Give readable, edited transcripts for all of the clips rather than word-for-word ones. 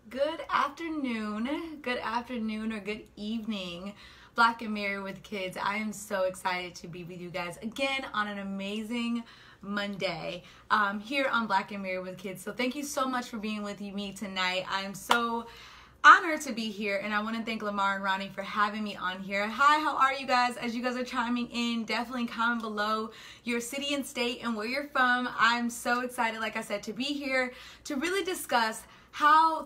Good afternoon or good evening, Black and Married with Kids. I am so excited to be with you guys again on an amazing Monday here on Black and Married with Kids. So thank you so much for being with me tonight. I am so honored to be here, and I want to thank Lamar and Ronnie for having me on here. Hi, how are you guys? As you guys are chiming in, definitely comment below your city and state and where you're from. I'm so excited, like I said, to be here to really discuss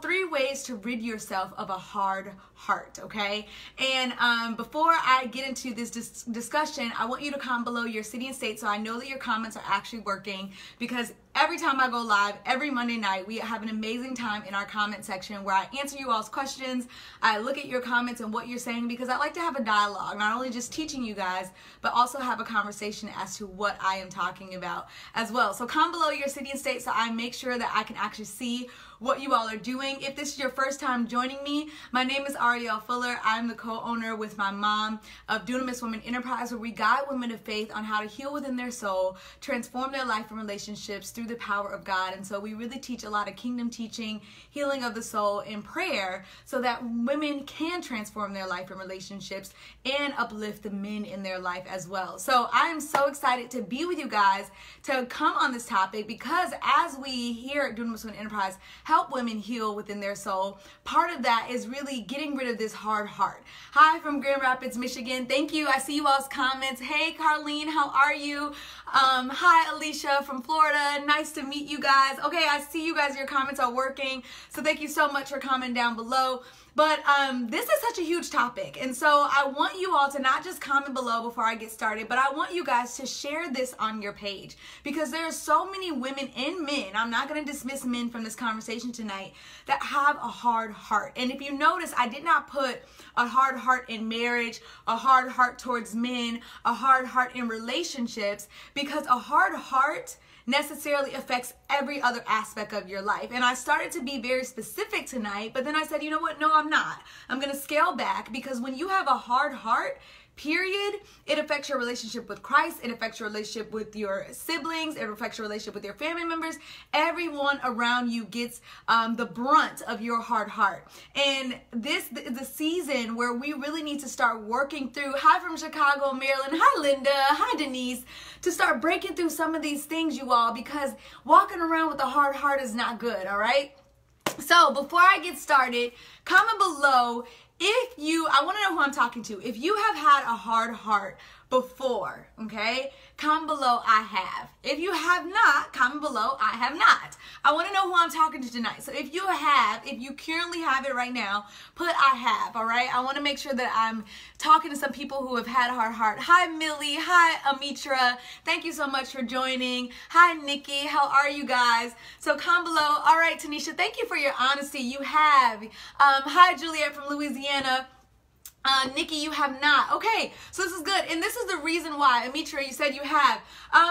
three ways to rid yourself of a hard heart, okay? And before I get into this discussion, I want you to comment below your city and state so I know that your comments are actually working, because every time I go live, every Monday night, we have an amazing time in our comment section where I answer you all's questions. I look at your comments and what you're saying, because I like to have a dialogue, not only just teaching you guys, but also have a conversation as to what I am talking about as well. So comment below your city and state so I make sure that I can actually see what you all are doing. If this is your first time joining me, my name is Arielle Fuller. I'm the co-owner with my mom of Dunamis Women Enterprise, where we guide women of faith on how to heal within their soul, transform their life and relationships through the power of God. And so we really teach a lot of kingdom teaching, healing of the soul, and prayer so that women can transform their life and relationships and uplift the men in their life as well. So I am so excited to be with you guys to come on this topic, because as we here at Dunamis Women Enterprise help women heal within their soul, part of that is really getting rid of this hard heart. Hi from Grand Rapids, Michigan. Thank you. I see you all's comments. Hey, Carlene, how are you? Hi, Alicia from Florida. Nice to meet you guys. Okay, I see you guys. Your comments are working. So thank you so much for commenting down below. But this is such a huge topic, and so I want you all to not just comment below before I get started, but I want you guys to share this on your page, because there are so many women and men, I'm not going to dismiss men from this conversation tonight, that have a hard heart. And if you notice, I did not put a hard heart in marriage, a hard heart towards men, a hard heart in relationships, because a hard heart necessarily affects every other aspect of your life. And I started to be very specific tonight, but then I said, you know what? No, I'm not. I'm going to scale back, because when you have a hard heart, period, it affects your relationship with Christ. It affects your relationship with your siblings. It affects your relationship with your family members. Everyone around you gets the brunt of your hard heart. And this is the season where we really need to start working through. Hi from Chicago, Maryland. Hi, Linda. Hi, Denise. To start breaking through some of these things, you all, because walking around with a hard heart is not good, all right? So before I get started, comment below I want to know who I'm talking to. If you have had a hard heart before, okay, comment below, I have. If you have not, comment below, I have not. I want to know who I'm talking to tonight. So if you currently have it right now, put I have, all right? I want to make sure that I'm talking to some people who have had a hard heart. Hi, Millie. Hi, Amitra. Thank you so much for joining. Hi, Nikki. How are you guys? So comment below. All right, Tanisha, thank you for your honesty. You have. Hi, Juliet from Louisiana. Nikki, you have not. Okay, so this is good. And this is the reason why, Amitra, you said you have.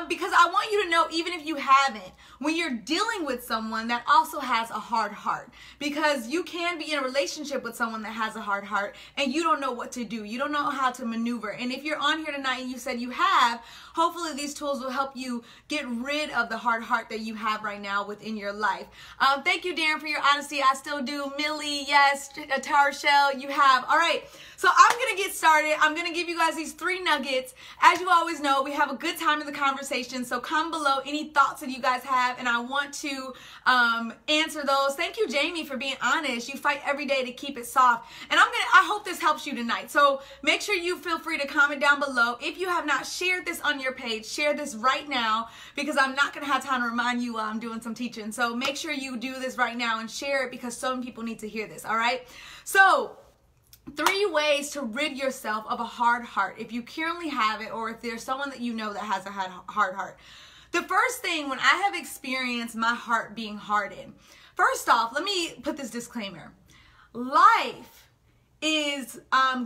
Because I want you to know, even if you haven't, when you're dealing with someone that also has a hard heart, because you can be in a relationship with someone that has a hard heart and you don't know what to do. You don't know how to maneuver. And if you're on here tonight and you said you have, hopefully these tools will help you get rid of the hard heart that you have right now within your life. Thank you, Darren, for your honesty. I still do. Millie, yes. Tara Shell, you have. All right. So I'm going to get started. I'm going to give you guys these 3 nuggets. As you always know, we have a good time in the conversation. So comment below any thoughts that you guys have, and I want to answer those. Thank you, Jamie, for being honest. You fight every day to keep it soft. And I hope this helps you tonight. So make sure you feel free to comment down below. If you have not shared this on your page, share this right now, because I'm not going to have time to remind you while I'm doing some teaching. So make sure you do this right now and share it, because some people need to hear this, all right? So 3 ways to rid yourself of a hard heart, if you currently have it, or if there's someone that you know that has a hard heart. The first thing, when I have experienced my heart being hardened, first off, let me put this disclaimer. Life is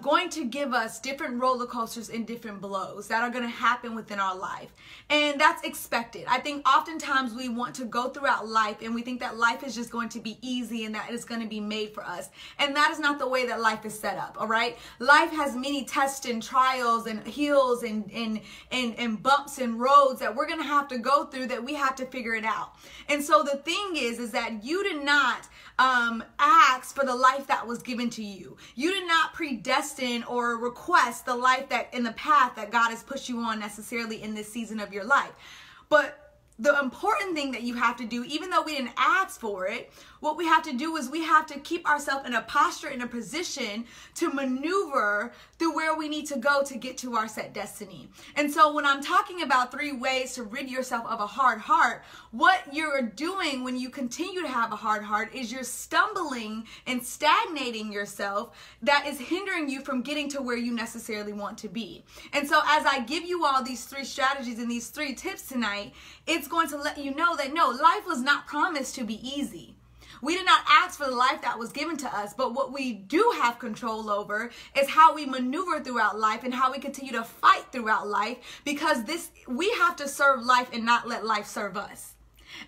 going to give us different roller coasters and different blows that are going to happen within our life. And that's expected. I think oftentimes we want to go throughout life and we think that life is just going to be easy and that it's going to be made for us. And that is not the way that life is set up, all right? Life has many tests and trials and hills and bumps and roads that we're going to have to go through, that we have to figure it out. And so the thing is that you did not ask for the life that was given to you. You did not predestine or request the life that in the path that God has pushed you on necessarily in this season of your life. But the important thing that you have to do, even though we didn't ask for it, what we have to do is we have to keep ourselves in a posture, in a position to maneuver through where we need to go to get to our set destiny. And so when I'm talking about 3 ways to rid yourself of a hard heart, what you're doing when you continue to have a hard heart is you're stumbling and stagnating yourself, that is hindering you from getting to where you necessarily want to be. And so as I give you all these 3 strategies and these 3 tips tonight, it's going to let you know that no, life was not promised to be easy. We did not ask for the life that was given to us, but what we do have control over is how we maneuver throughout life and how we continue to fight throughout life, because we have to serve life and not let life serve us.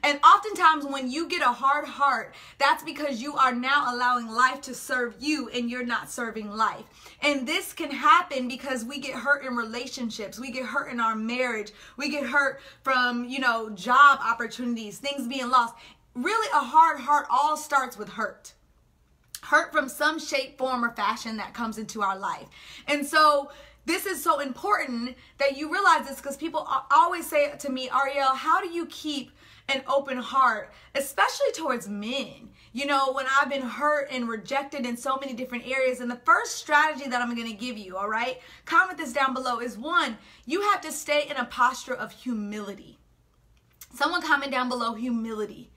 And oftentimes when you get a hard heart, that's because you are now allowing life to serve you and you're not serving life. And this can happen because we get hurt in relationships. We get hurt in our marriage. We get hurt from, job opportunities, things being lost. Really, a hard heart all starts with hurt. Hurt from some shape, form, or fashion that comes into our life. And so this is so important that you realize this, because people always say to me, Ariel, how do you keep an open heart, especially towards men? When I've been hurt and rejected in so many different areas. And the first strategy that I'm going to give you, all right, comment this down below, is 1, you have to stay in a posture of humility. Someone comment down below, humility.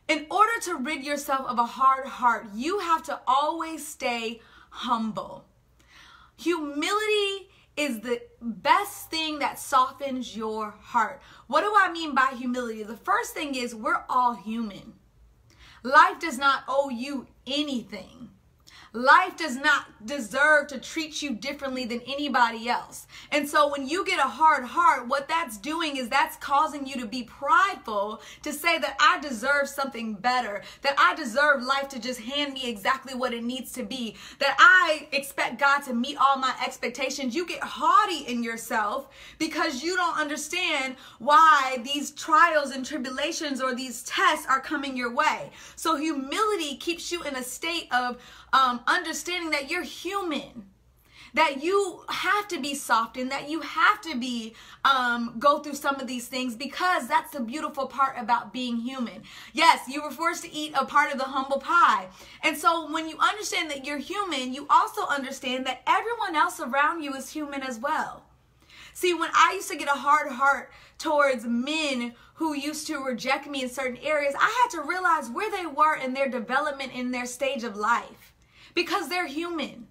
In order to rid yourself of a hard heart, you have to always stay humble. Humility is the best thing that softens your heart. What do I mean by humility? The first thing is we're all human. Life does not owe you anything. Life does not deserve to treat you differently than anybody else. And so when you get a hard heart, what that's doing is that's causing you to be prideful, to say that I deserve something better, that I deserve life to just hand me exactly what it needs to be, that I expect God to meet all my expectations. You get haughty in yourself because you don't understand why these trials and tribulations or these tests are coming your way. So humility keeps you in a state of understanding that you're human, that you have to be softened, that you have to be go through some of these things, because that's the beautiful part about being human. Yes, you were forced to eat a part of the humble pie. And so when you understand that you're human, you also understand that everyone else around you is human as well. See, when I used to get a hard heart towards men who used to reject me in certain areas, I had to realize where they were in their development, in their stage of life, because they're human.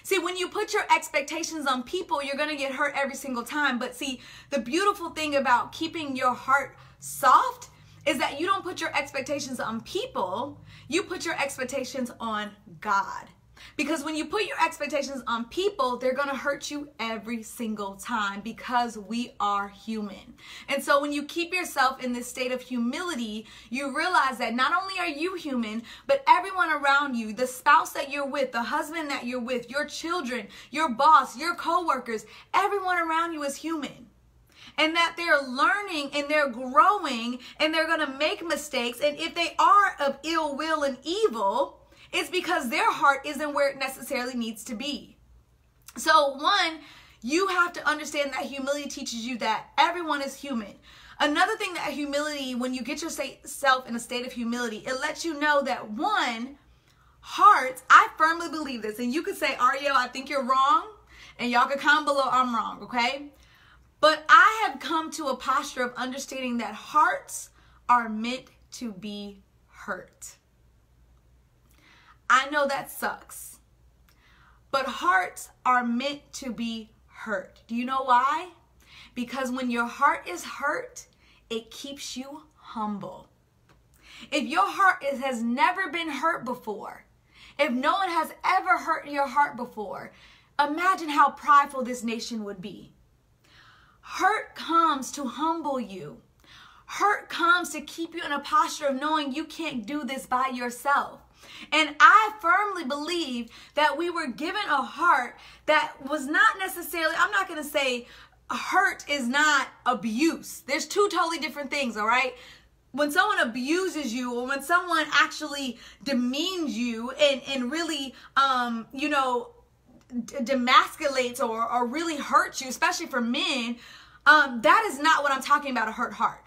See, when you put your expectations on people, you're going to get hurt every single time. But see, the beautiful thing about keeping your heart soft is that you don't put your expectations on people, you put your expectations on God. Because when you put your expectations on people, they're going to hurt you every single time, because we are human. And so when you keep yourself in this state of humility, you realize that not only are you human, but everyone around you, the spouse that you're with, the husband that you're with, your children, your boss, your coworkers, everyone around you is human. And that they're learning and they're growing and they're going to make mistakes. And if they are of ill will and evil, it's because their heart isn't where it necessarily needs to be. So 1, you have to understand that humility teaches you that everyone is human. Another thing that humility, when you get yourself in a state of humility, it lets you know that 1, hearts, I firmly believe this, and you could say, Ariel, I think you're wrong, and y'all can comment below, I'm wrong, okay? But I have come to a posture of understanding that hearts are meant to be hurt. I know that sucks, but hearts are meant to be hurt. Do you know why? Because when your heart is hurt, it keeps you humble. If your heart has never been hurt before, if no one has ever hurt your heart before, imagine how prideful this nation would be. Hurt comes to humble you. Hurt comes to keep you in a posture of knowing you can't do this by yourself. And I firmly believe that we were given a heart that was not necessarily, I'm not going to say hurt is not abuse. There's two totally different things, all right? When someone abuses you, or when someone actually demeans you and really, demasculates or really hurts you, especially for men, that is not what I'm talking about, a hurt heart.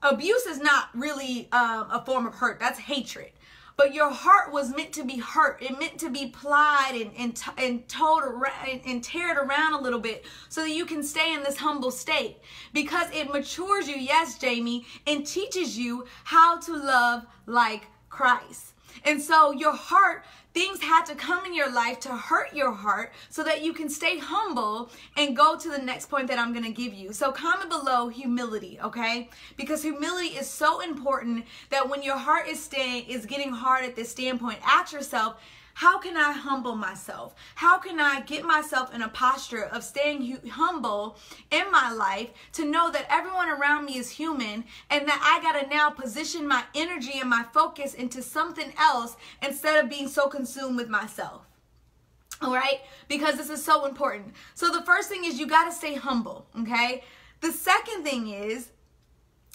Abuse is not really a form of hurt. That's hatred. But your heart was meant to be hurt. It meant to be plied and told around and teared around a little bit so that you can stay in this humble state. Because it matures you, yes, Jamie, and teaches you how to love like Christ. And so your heart, things had to come in your life to hurt your heart so that you can stay humble and go to the next point that I'm going to give you. So comment below humility, okay? Because humility is so important that when your heart is getting hard at this standpoint, ask yourself, how can I humble myself? How can I get myself in a posture of staying humble in my life to know that everyone around me is human and that I got to now position my energy and my focus into something else instead of being so consumed with myself? All right? Because this is so important. So the first thing is you got to stay humble, okay? The second thing is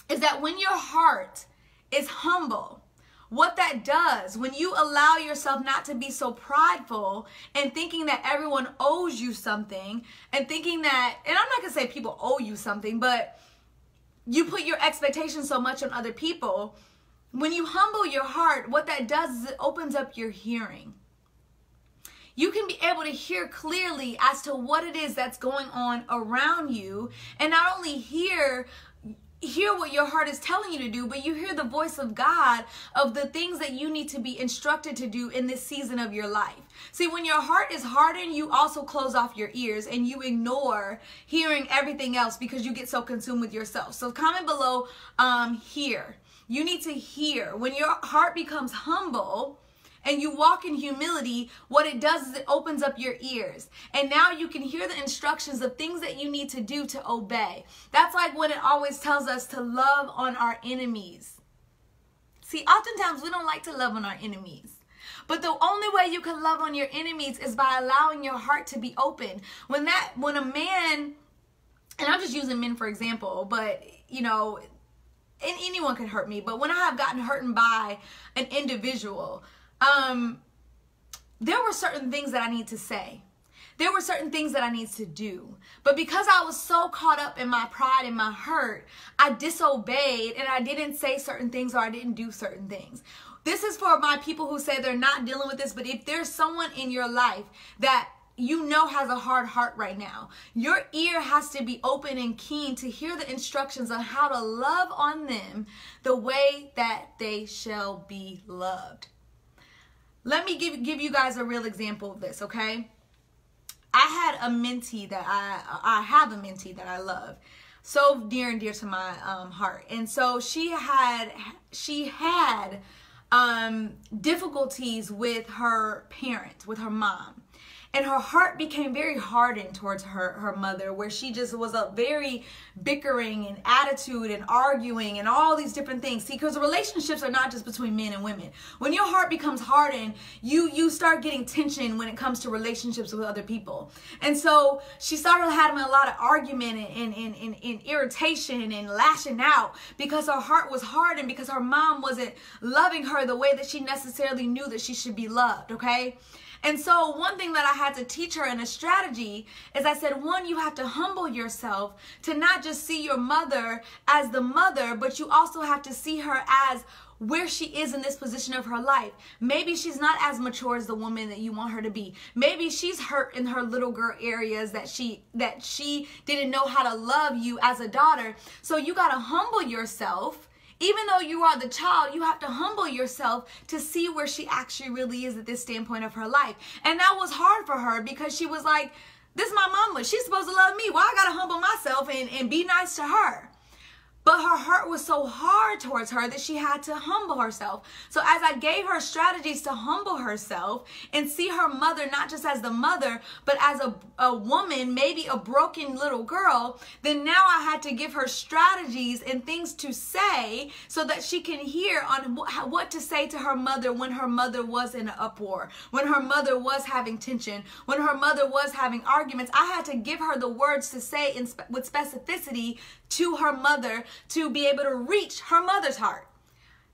that when your heart is humble, what that does, when you allow yourself not to be so prideful and thinking that everyone owes you something and thinking that, and I'm not going to say people owe you something, but you put your expectations so much on other people. When you humble your heart, what that does is it opens up your hearing. You can be able to hear clearly as to what it is that's going on around you, and not only hear what your heart is telling you to do, but you hear the voice of God of the things that you need to be instructed to do in this season of your life. See, when your heart is hardened, you also close off your ears and you ignore hearing everything else because you get so consumed with yourself. So comment below, hear. You need to hear. When your heart becomes humble and you walk in humility, what it does is it opens up your ears. And now you can hear the instructions of things that you need to do to obey. That's like when it always tells us to love on our enemies. See, oftentimes we don't like to love on our enemies. But the only way you can love on your enemies is by allowing your heart to be open. When a man, and I'm just using men for example, but and anyone could hurt me, but when I have gotten hurt by an individual, there were certain things that I need to say. There were certain things that I need to do. But because I was so caught up in my pride and my hurt, I disobeyed and I didn't say certain things or I didn't do certain things. This is for my people who say they're not dealing with this, but if there's someone in your life that has a hard heart right now, your ear has to be open and keen to hear the instructions on how to love on them the way that they shall be loved. Let me give you guys a real example of this, okay? I have a mentee that I love, so near and dear to my heart. And so she had difficulties with her parents, with her mom. And her heart became very hardened towards her mother, where she just was a very bickering and attitude and arguing and all these different things. See, because relationships are not just between men and women. When your heart becomes hardened, you start getting tension when it comes to relationships with other people. And so she started having a lot of argument and irritation and lashing out because her heart was hardened because her mom wasn't loving her the way that she necessarily knew that she should be loved, okay? And so one thing that I had to teach her in a strategy is I said, one, you have to humble yourself to not just see your mother as the mother, but you also have to see her as where she is in this position of her life. Maybe she's not as mature as the woman that you want her to be. Maybe she's hurt in her little girl areas that she didn't know how to love you as a daughter. So you got to humble yourself. Even though you are the child, you have to humble yourself to see where she actually really is at this standpoint of her life. And that was hard for her because she was like, this is my mama. She's supposed to love me. Why I got to humble myself and be nice to her? But her heart was so hard towards her that she had to humble herself. So as I gave her strategies to humble herself and see her mother not just as the mother, but as a woman, maybe a broken little girl, then now I had to give her strategies and things to say so that she can hear on what to say to her mother when her mother was in an uproar, when her mother was having tension, when her mother was having arguments. I had to give her the words to say with specificity to her mother to be able to reach her mother's heart.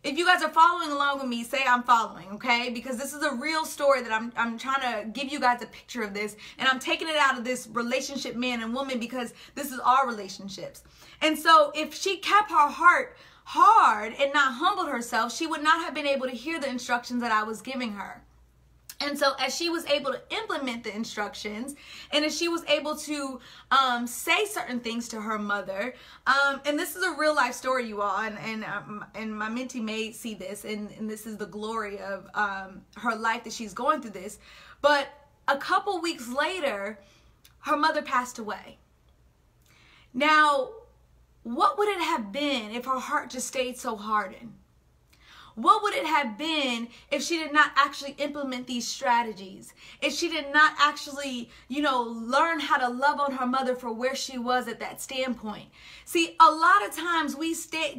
If you guys are following along with me, say I'm following, okay? Because this is a real story that I'm trying to give you guys a picture of this, and I'm taking it out of this relationship man and woman because this is our relationships. And so if she kept her heart hard and not humbled herself, she would not have been able to hear the instructions that I was giving her. And so as she was able to implement the instructions, and as she was able to say certain things to her mother, and this is a real life story, you all, and my mentee may see this, and this is the glory of her life that she's going through this. But a couple weeks later, her mother passed away. Now, what would it have been if her heart just stayed so hardened? What would it have been if she did not actually implement these strategies? If she did not actually, learn how to love on her mother for where she was at that standpoint? See, a lot of times we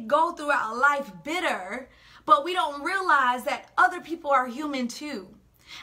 go throughout life bitter, but we don't realize that other people are human too.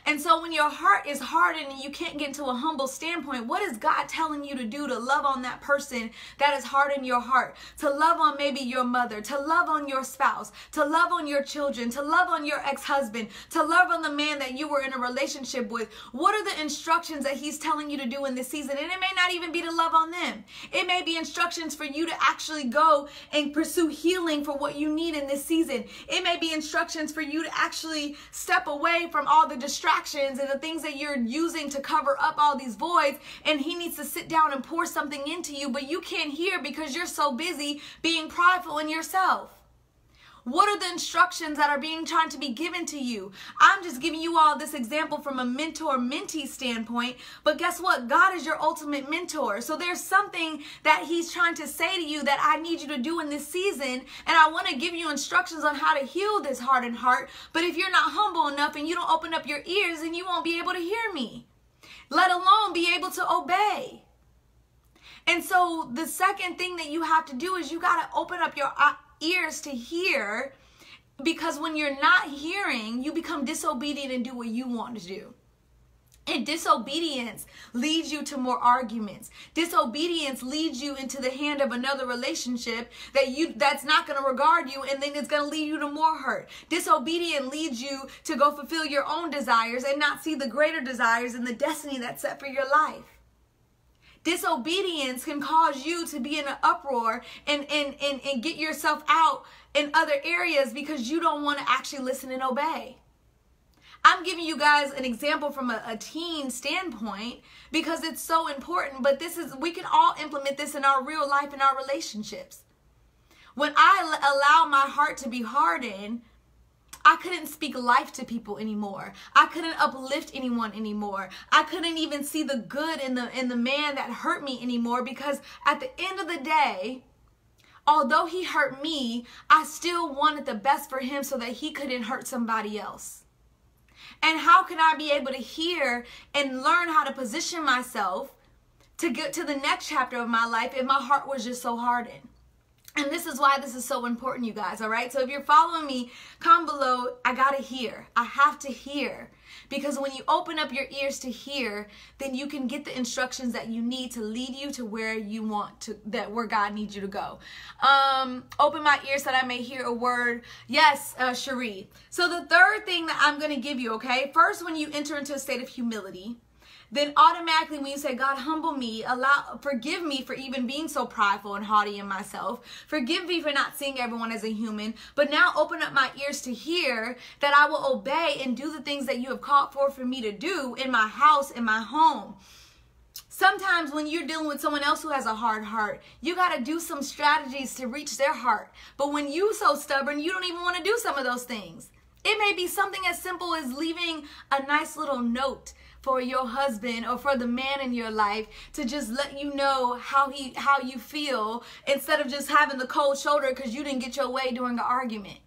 And so when your heart is hardened and you can't get into a humble standpoint, what is God telling you to do to love on that person that has hardened your heart? To love on maybe your mother, to love on your spouse, to love on your children, to love on your ex-husband, to love on the man that you were in a relationship with. What are the instructions that he's telling you to do in this season? And it may not even be to love on them. It may be instructions for you to actually go and pursue healing for what you need in this season. It may be instructions for you to actually step away from all the distractions and the things that you're using to cover up all these voids, and he needs to sit down and pour something into you, but you can't hear because you're so busy being prideful in yourself. What are the instructions that are trying to be given to you? I'm just giving you all this example from a mentor-mentee standpoint, but guess what? God is your ultimate mentor. So there's something that he's trying to say to you that I need you to do in this season, and I want to give you instructions on how to heal this hardened heart, but if you're not humble enough and you don't open up your ears, then you won't be able to hear me, let alone be able to obey. And so the second thing that you have to do is you got to open up your ears to hear, because when you're not hearing, you become disobedient and do what you want to do. And disobedience leads you to more arguments. Disobedience leads you into the hand of another relationship that's not going to regard you, and then it's going to lead you to more hurt. Disobedience leads you to go fulfill your own desires and not see the greater desires and the destiny that's set for your life. Disobedience can cause you to be in an uproar and get yourself out in other areas because you don't want to actually listen and obey. I'm giving you guys an example from a teen standpoint because it's so important, but we can all implement this in our real life, in our relationships. When I allow my heart to be hardened, I couldn't speak life to people anymore. I couldn't uplift anyone anymore. I couldn't even see the good in the man that hurt me anymore, because at the end of the day, although he hurt me, I still wanted the best for him so that he couldn't hurt somebody else. And how can I be able to hear and learn how to position myself to get to the next chapter of my life if my heart was just so hardened? And this is why this is so important, you guys, all right? So if you're following me, comment below. I got to hear. I have to hear. Because when you open up your ears to hear, then you can get the instructions that you need to lead you to where you want to, where God needs you to go. Open my ears that I may hear a word. Yes, Cherie. So the third thing that I'm going to give you, okay? First, when you enter into a state of humility, then automatically when you say, God, humble me, forgive me for even being so prideful and haughty in myself. Forgive me for not seeing everyone as a human. But now open up my ears to hear that I will obey and do the things that you have called for me to do in my house, in my home. Sometimes when you're dealing with someone else who has a hard heart, you got to do some strategies to reach their heart. But when you're so stubborn, you don't even want to do some of those things. It may be something as simple as leaving a nice little note for your husband or for the man in your life to just let you know how you feel, instead of just having the cold shoulder because you didn't get your way during the argument.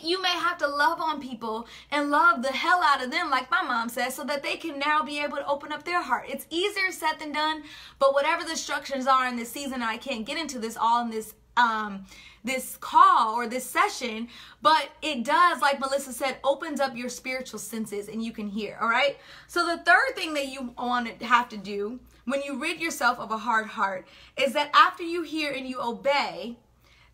You may have to love on people and love the hell out of them, like my mom says, so that they can now be able to open up their heart. It's easier said than done, but whatever the instructions are in this season, I can't get into this all in this call or this session, but it does, like Melissa said, opens up your spiritual senses and you can hear, all right? So the third thing that you want to have to do when you rid yourself of a hard heart is that after you hear and you obey,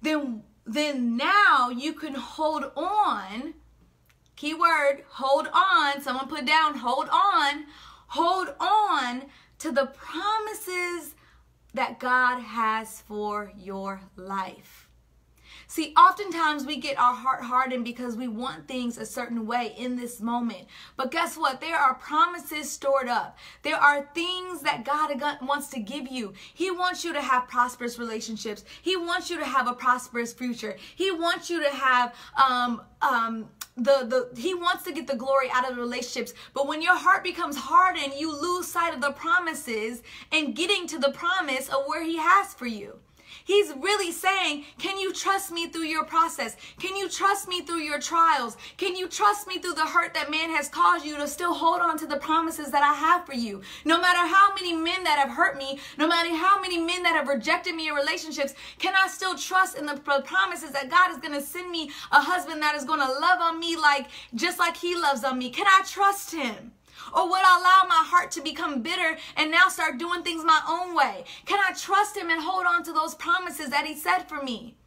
then now you can hold on, keyword, hold on, someone put down, hold on to the promises that God has for your life. See, oftentimes we get our heart hardened because we want things a certain way in this moment. But guess what? There are promises stored up. There are things that God wants to give you. He wants you to have prosperous relationships. He wants you to have a prosperous future. He wants you to have he wants to get the glory out of the relationships. But when your heart becomes hardened, you lose sight of the promises and getting to the promise of where he has for you. He's really saying, can you trust me through your process? Can you trust me through your trials? Can you trust me through the hurt that man has caused you to still hold on to the promises that I have for you? No matter how many men that have hurt me, no matter how many men that have rejected me in relationships, can I still trust in the promises that God is going to send me a husband that is going to love on me just like he loves on me? Can I trust him? Or would I allow my heart to become bitter and now start doing things my own way? Can I trust him and hold on to those promises that he said for me?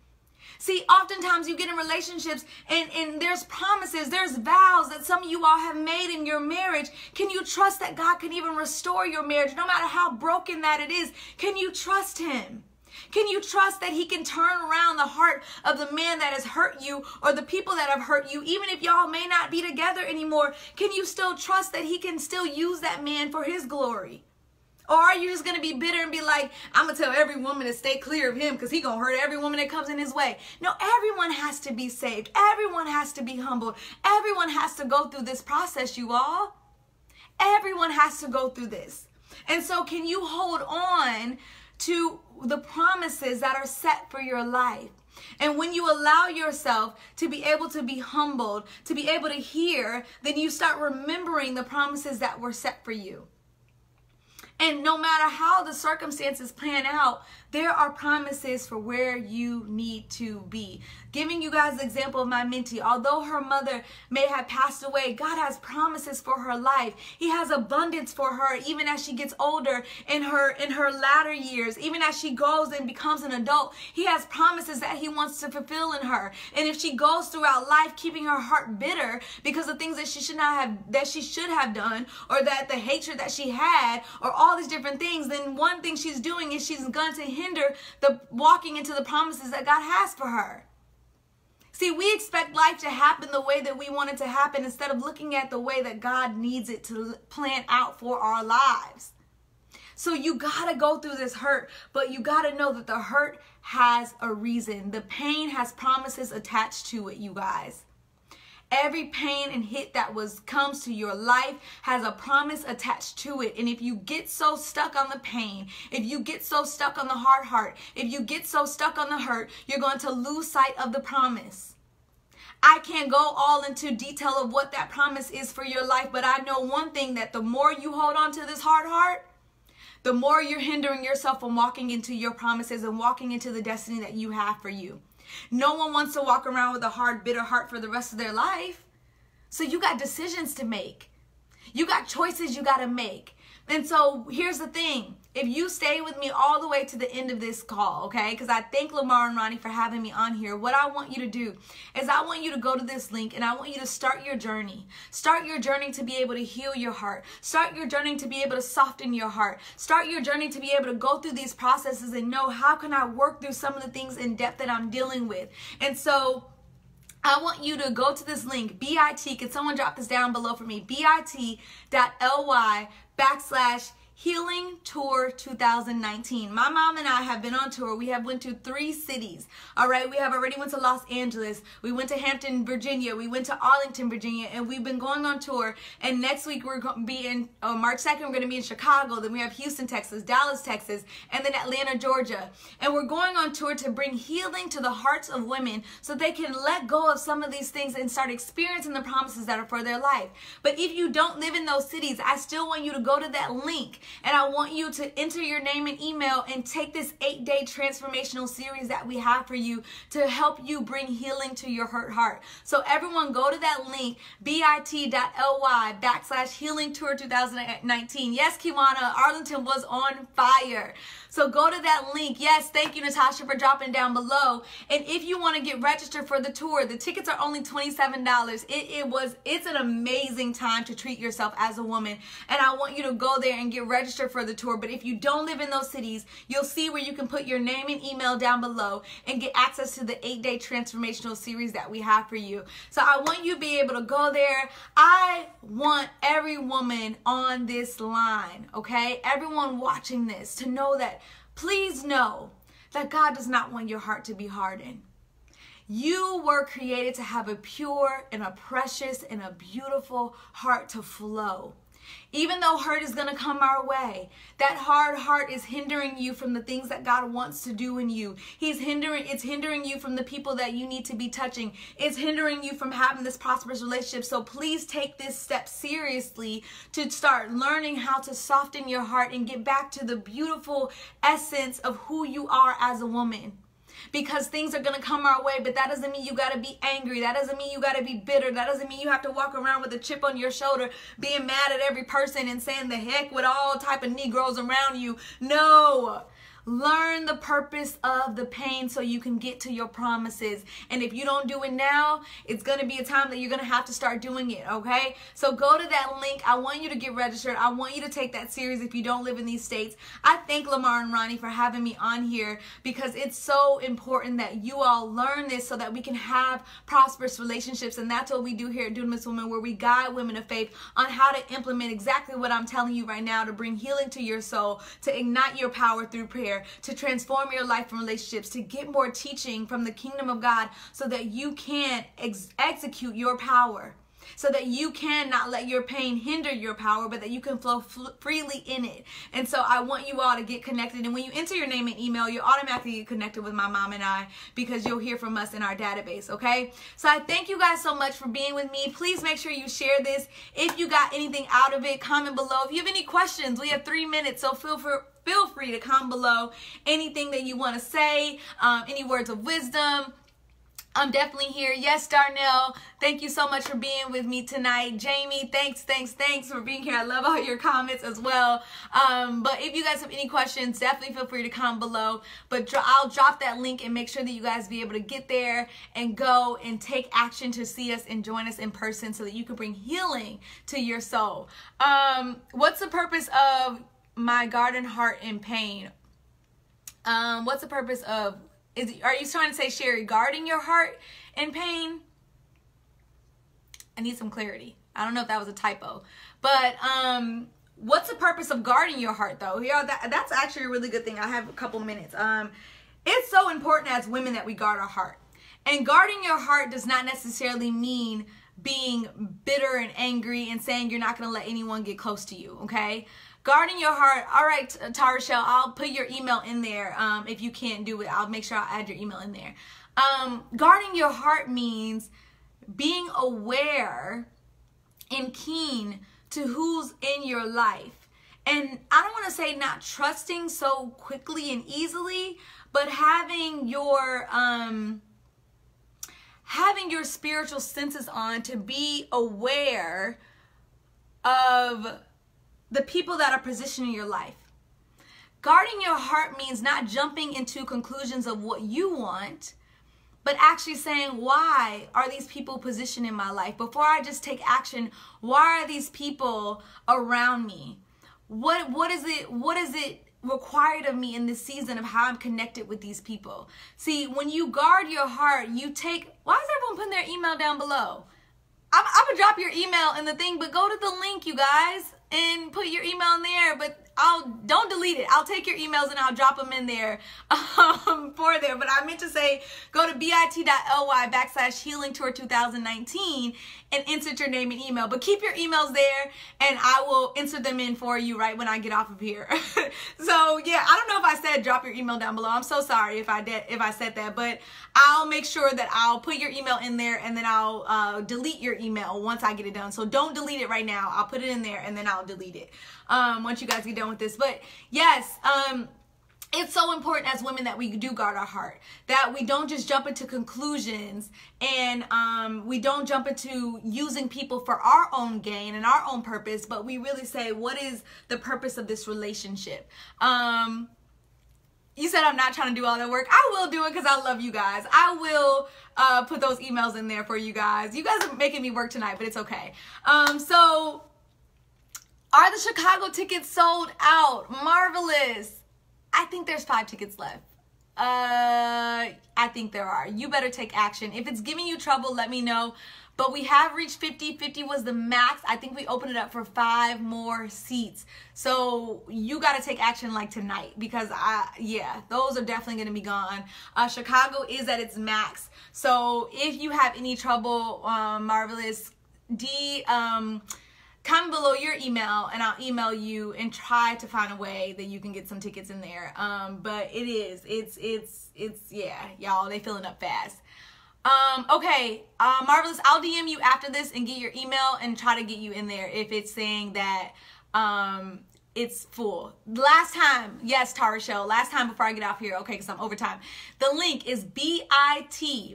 See, oftentimes you get in relationships and there's promises, there's vows that some of you all have made in your marriage. Can you trust that God can even restore your marriage no matter how broken that it is? Can you trust him? Can you trust that he can turn around the heart of the man that has hurt you or the people that have hurt you, even if y'all may not be together anymore? Can you still trust that he can still use that man for his glory? Or are you just going to be bitter and be like, I'm going to tell every woman to stay clear of him because he's going to hurt every woman that comes in his way? No, everyone has to be saved. Everyone has to be humbled. Everyone has to go through this process, you all. Everyone has to go through this. And so can you hold on to the promises that are set for your life? And when you allow yourself to be able to be humbled, to be able to hear, then you start remembering the promises that were set for you. And no matter how the circumstances plan out, there are promises for where you need to be. Giving you guys the example of my mentee, although her mother may have passed away, God has promises for her life. He has abundance for her even as she gets older in her latter years, even as she goes and becomes an adult. He has promises that he wants to fulfill in her. And if she goes throughout life keeping her heart bitter because of things that she should have done, or that the hatred that she had, or all these different things, then one thing she's doing is she's going to hinder the walking into the promises that God has for her. See, we expect life to happen the way that we want it to happen instead of looking at the way that God needs it to plan out for our lives. So you got to go through this hurt, but you got to know that the hurt has a reason. The pain has promises attached to it, you guys. Every pain and hit that comes to your life has a promise attached to it. And if you get so stuck on the pain, if you get so stuck on the hard heart, if you get so stuck on the hurt, you're going to lose sight of the promise. I can't go all into detail of what that promise is for your life, but I know one thing, that the more you hold on to this hard heart, the more you're hindering yourself from walking into your promises and walking into the destiny that you have for you. No one wants to walk around with a hard, bitter heart for the rest of their life. So you got decisions to make. You got choices you got to make. And so here's the thing. If you stay with me all the way to the end of this call, okay, because I thank Lamar and Ronnie for having me on here, what I want you to do is I want you to go to this link and I want you to start your journey. Start your journey to be able to heal your heart. Start your journey to be able to soften your heart. Start your journey to be able to go through these processes and know, how can I work through some of the things in depth that I'm dealing with? And so I want you to go to this link, bit, can someone drop this down below for me, bit.ly/, Healing Tour 2019. My mom and I have been on tour. We have went to 3 cities. All right, we have already went to Los Angeles. We went to Hampton, Virginia. We went to Arlington, Virginia, and we've been going on tour. And next week we're going to be in March 2nd. We're going to be in Chicago. Then we have Houston, Texas, Dallas, Texas, and then Atlanta, Georgia. And we're going on tour to bring healing to the hearts of women so they can let go of some of these things and start experiencing the promises that are for their life. But if you don't live in those cities, I still want you to go to that link. And I want you to enter your name and email and take this 8-day transformational series that we have for you to help you bring healing to your hurt heart. So everyone go to that link, bit.ly/Healing Tour 2019. Yes, Kiwana, Arlington was on fire. So go to that link. Yes, thank you, Natasha, for dropping down below. And if you want to get registered for the tour, the tickets are only $27. It's an amazing time to treat yourself as a woman. And I want you to go there and get registered for the tour. But if you don't live in those cities, you'll see where you can put your name and email down below and get access to the 8-day transformational series that we have for you. So I want you to be able to go there. I want every woman on this line, okay? Everyone watching this to know that, please know that God does not want your heart to be hardened. You were created to have a pure and a precious and a beautiful heart to flow. Even though hurt is going to come our way, that hard heart is hindering you from the things that God wants to do in you. It's hindering you from the people that you need to be touching. It's hindering you from having this prosperous relationship. So please take this step seriously to start learning how to soften your heart and get back to the beautiful essence of who you are as a woman. Because things are going to come our way, but that doesn't mean you got to be angry. That doesn't mean you got to be bitter. That doesn't mean you have to walk around with a chip on your shoulder, being mad at every person and saying the heck with all type of Negroes around you. No. Learn the purpose of the pain so you can get to your promises. And if you don't do it now, it's going to be a time that you're going to have to start doing it, okay? So go to that link. I want you to get registered. I want you to take that series if you don't live in these states. I thank Lamar and Ronnie for having me on here because it's so important that you all learn this so that we can have prosperous relationships. And that's what we do here at Dunamis Women, where we guide women of faith on how to implement exactly what I'm telling you right now to bring healing to your soul, to ignite your power through prayer, to transform your life and relationships, to get more teaching from the kingdom of God so that you can execute your power, so that you can not let your pain hinder your power, but that you can flow freely in it. And so I want you all to get connected. And when you enter your name and email, you automatically get connected with my mom and I because you'll hear from us in our database, okay? So I thank you guys so much for being with me. Please make sure you share this. If you got anything out of it, comment below. If you have any questions, we have 3 minutes, so feel free to comment below anything that you want to say, any words of wisdom. I'm definitely here. Yes, Darnell, thank you so much for being with me tonight. Jamie, thanks for being here. I love all your comments as well. But if you guys have any questions, definitely feel free to comment below. But I'll drop that link and make sure that you guys be able to get there and go and take action to see us and join us in person so that you can bring healing to your soul. What's the purpose of my garden heart in pain? What's the purpose of... Are you trying to say, Sherry, guarding your heart in pain? I need some clarity. I don't know if that was a typo. But what's the purpose of guarding your heart, though? That's actually a really good thing. I have a couple minutes. It's so important as women that we guard our heart. And guarding your heart does not necessarily mean being bitter and angry and saying you're not going to let anyone get close to you, okay? Guarding your heart. All right, Tara Shell, I'll put your email in there. If you can't do it, I'll make sure I'll add your email in there. Guarding your heart means being aware and keen to who's in your life. And I don't want to say not trusting so quickly and easily, but having your spiritual senses on to be aware of the people that are positioned in your life. Guarding your heart means not jumping into conclusions of what you want, but actually saying, why are these people positioned in my life? Before I just take action, why are these people around me? What is it required of me in this season of how I'm connected with these people? See, when you guard your heart, you take... Why is everyone putting their email down below? I'm going to drop your email in the thing, but go to the link, you guys, and put your email in there. But don't delete it. I'll take your emails and I'll drop them in there for there. But I meant to say, go to bit.ly/healingtour2019 and insert your name and email. But keep your emails there, and I will insert them in for you right when I get off of here. So yeah, I don't know if I said drop your email down below. I'm so sorry if I said that, but I'll make sure that I'll put your email in there, and then I'll delete your email once I get it done. So don't delete it right now. I'll put it in there, and then I'll delete it once you guys get done with this. But yes, it's so important as women that we do guard our heart, that we don't just jump into conclusions, and we don't jump into using people for our own gain and our own purpose, but we really say, what is the purpose of this relationship? You said I'm not trying to do all that work. I will do it because I love you guys. I will put those emails in there for you guys. You guys are making me work tonight, but it's okay. So are the Chicago tickets sold out? Marvelous. I think there's 5 tickets left. I think there are. You better take action. If it's giving you trouble, let me know. But we have reached 50. 50 was the max. I think we opened it up for 5 more seats. So you got to take action like tonight, because yeah, those are definitely going to be gone. Chicago is at its max. So if you have any trouble, Marvelous, comment below your email and I'll email you and try to find a way that you can get some tickets in there. But it's yeah, y'all, they filling up fast. Okay, Marvelous, I'll DM you after this and get your email and try to get you in there if it's saying that it's full. Last time, yes, Tara Shell, last time before I get off here, okay, because I'm over time. The link is bit,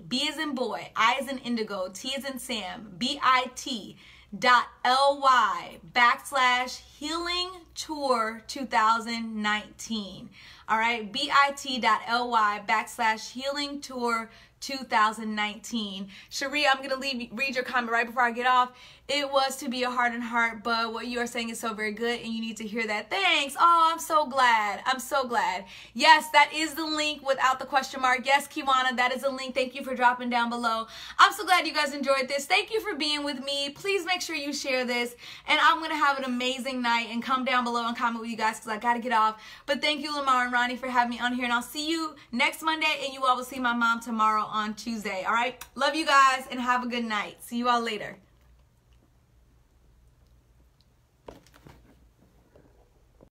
B as in boy, I as in indigo, T as in Sam, bit.ly/healingtour2019. All right, bit.ly/healingtour2019. Cherie, I'm going to read your comment right before I get off. It was to be a heart and heart, but what you are saying is so very good, and you need to hear that. Thanks. Oh, I'm so glad. I'm so glad. Yes, that is the link without the question mark. Yes, Kiwana, that is the link. Thank you for dropping down below. I'm so glad you guys enjoyed this. Thank you for being with me. Please make sure you share this, and I'm going to have an amazing night, and come down below and comment with you guys because I got to get off. But thank you, Lamar and Ronnie, for having me on here, and I'll see you next Monday, and you all will see my mom tomorrow on Tuesday. All right? Love you guys, and have a good night. See you all later.